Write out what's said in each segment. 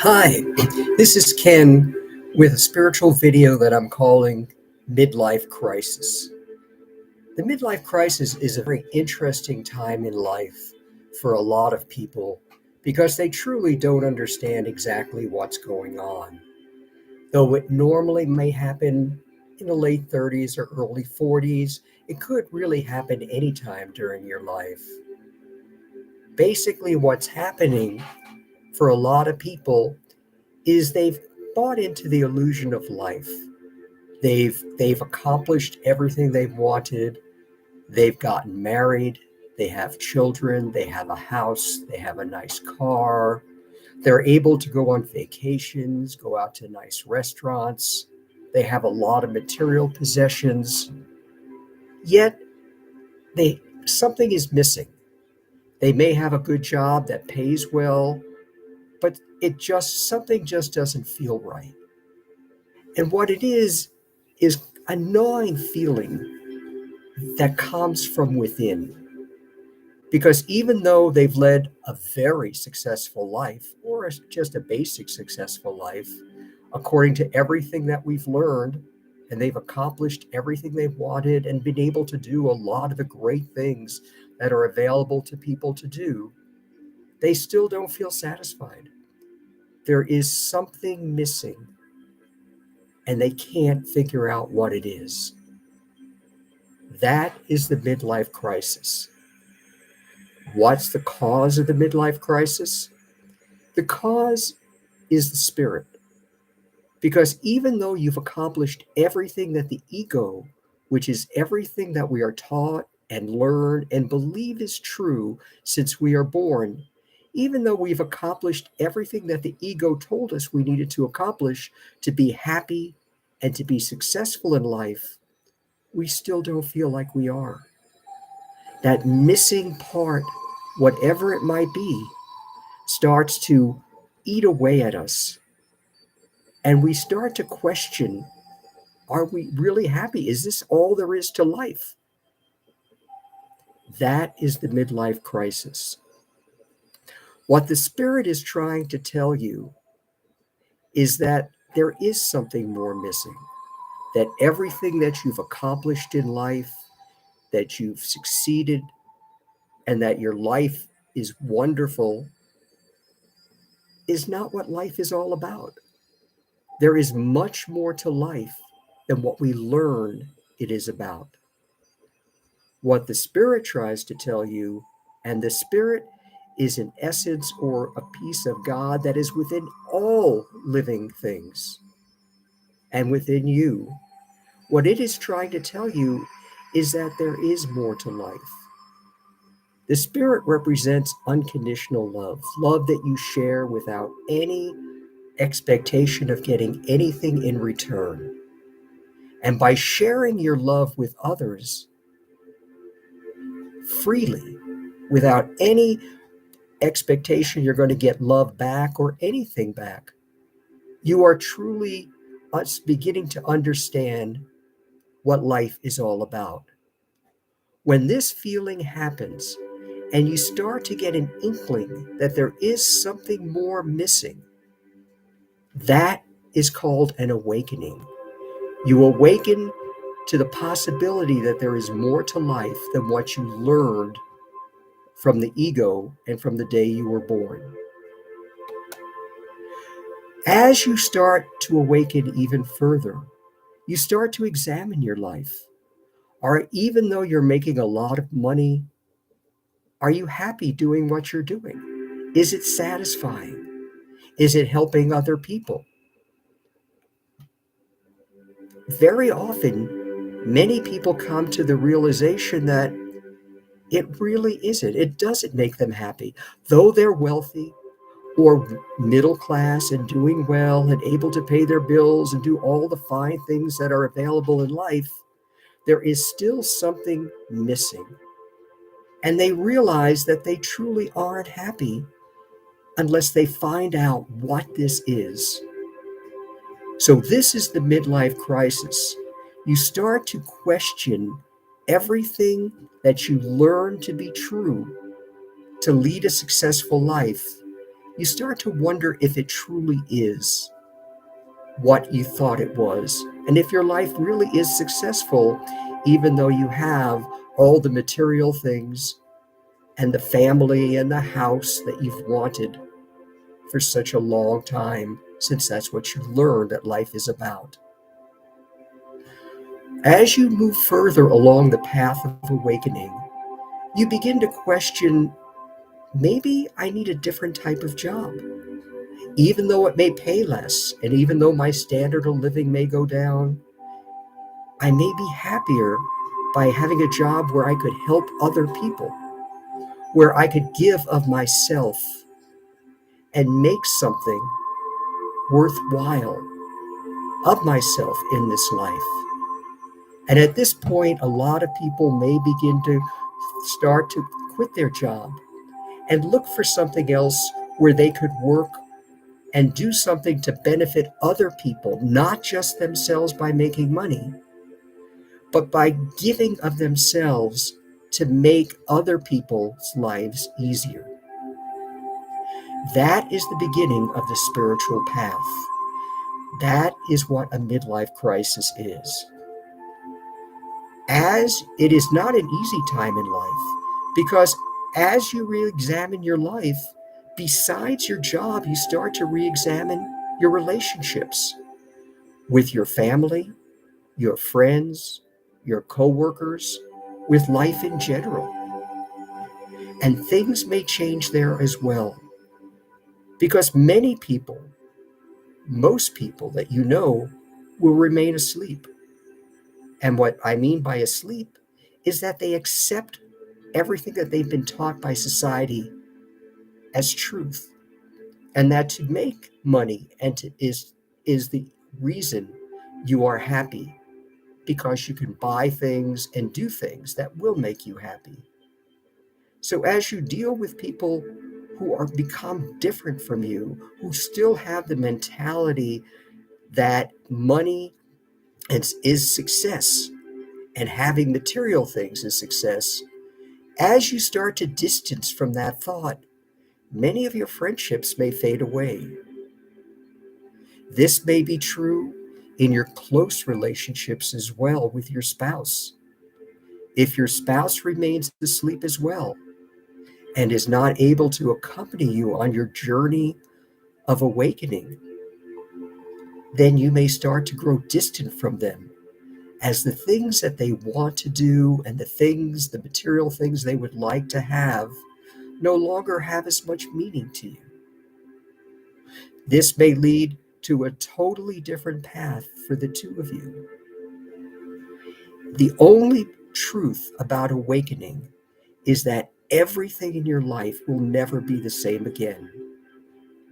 Hi, this is Ken with a spiritual video that I'm calling Midlife Crisis. The midlife crisis is a very interesting time in life for a lot of people because they truly don't understand exactly what's going on. Though it normally may happen in the late 30s or early 40s, it could really happen anytime during your life. Basically, what's happening for a lot of people is they've bought into the illusion of life. They've accomplished everything they've wanted. They've gotten married, they have children, they have a house, they have a nice car. They're able to go on vacations, go out to nice restaurants. They have a lot of material possessions. Yet they something is missing. They may have a good job that pays well, but something just doesn't feel right. And what it is a gnawing feeling that comes from within. Because even though they've led a very successful life, or just a basic successful life, according to everything that we've learned, and they've accomplished everything they've wanted and been able to do a lot of the great things that are available to people to do, they still don't feel satisfied. There is something missing, and they can't figure out what it is. That is the midlife crisis. What's the cause of the midlife crisis? The cause is the spirit. Because even though you've accomplished everything that the ego, which is everything that we are taught and learn and believe is true since we are born, even though we've accomplished everything that the ego told us we needed to accomplish to be happy and to be successful in life, we still don't feel like we are. That missing part, whatever it might be, starts to eat away at us. And we start to question, are we really happy? Is this all there is to life? That is the midlife crisis. What the spirit is trying to tell you is that there is something more missing, that everything that you've accomplished in life, that you've succeeded, and that your life is wonderful, is not what life is all about. There is much more to life than what we learn it is about. What the Spirit tries to tell you, and the Spirit is an essence or a piece of God that is within all living things and within you. What it is trying to tell you is that there is more to life. The Spirit represents unconditional love, love that you share without any expectation of getting anything in return. And by sharing your love with others freely, without any expectation you're going to get love back or anything back, you are truly beginning to understand what life is all about. When this feeling happens and you start to get an inkling that there is something more missing, that is called an awakening. You awaken to the possibility that there is more to life than what you learned from the ego and from the day you were born. As you start to awaken even further, you start to examine your life. Or even though you're making a lot of money, are you happy doing what you're doing? Is it satisfying? Is it helping other people? Very often, many people come to the realization that it really isn't. It doesn't make them happy. Though they're wealthy or middle class and doing well and able to pay their bills and do all the fine things that are available in life, there is still something missing. And they realize that they truly aren't happy unless they find out what this is. So, this is the midlife crisis. You start to question everything that you learn to be true to lead a successful life. You you start to wonder if it truly is what you thought it was, and if your life really is successful, even though you have all the material things and the family and the house that you've wanted for such a long time, since that's what you learned that life is about. As you move further along the path of awakening, you begin to question, maybe I need a different type of job. Even though it may pay less, and even though my standard of living may go down, I may be happier by having a job where I could help other people, where I could give of myself and make something worthwhile of myself in this life. And at this point, a lot of people may begin to start to quit their job and look for something else where they could work and do something to benefit other people, not just themselves by making money, but by giving of themselves to make other people's lives easier. That is the beginning of the spiritual path. That is what a midlife crisis is. As it is not an easy time in life, because as you re-examine your life, besides your job, you start to re-examine your relationships with your family, your friends, your coworkers, with life in general. And things may change there as well. Because many people, most people that you know, will remain asleep. And what I mean by asleep is that they accept everything that they've been taught by society as truth. And that to make money is the reason you are happy, because you can buy things and do things that will make you happy. So as you deal with people who are become different from you, who still have the mentality that money is success and having material things is success, as you start to distance from that thought, many of your friendships may fade away. This may be true in your close relationships as well with your spouse. If your spouse remains asleep as well and is not able to accompany you on your journey of awakening, then you may start to grow distant from them, as the things that they want to do and the material things they would like to have no longer have as much meaning to you. This may lead to a totally different path for the two of you. The only truth about awakening is that everything in your life will never be the same again.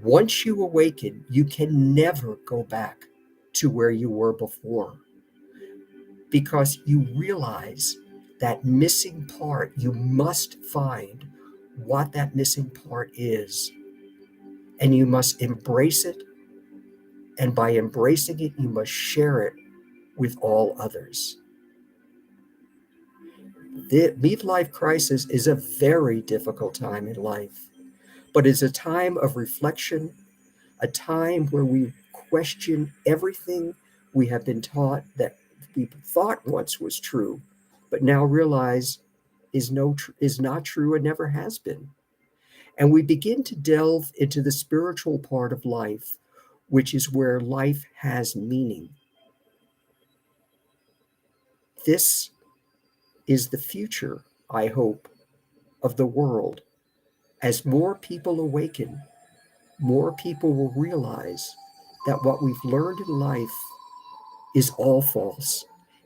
Once you awaken, you can never go back to where you were before, because you realize that missing part. You must find what that missing part is, and you must embrace it. And by embracing it, you must share it with all others. The midlife crisis is a very difficult time in life, but it's a time of reflection, a time where we question everything we have been taught that we thought once was true, but now realize is not true and never has been. And we begin to delve into the spiritual part of life, which is where life has meaning. This is the future, I hope, of the world. As more people awaken, more people will realize that what we've learned in life is all false.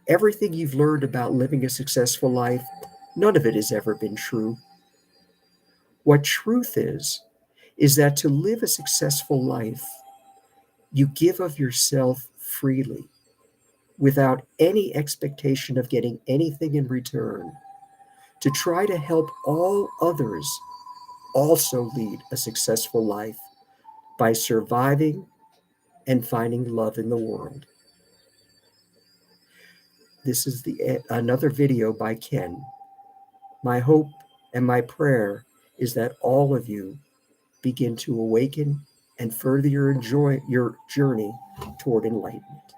Everything you've learned about living a successful life, none of it has ever been true. What truth is that to live a successful life, you give of yourself freely, without any expectation of getting anything in return, to try to help all others also lead a successful life by surviving and finding love in the world. This is another video by Ken. My hope and my prayer is that all of you begin to awaken and further your journey toward enlightenment.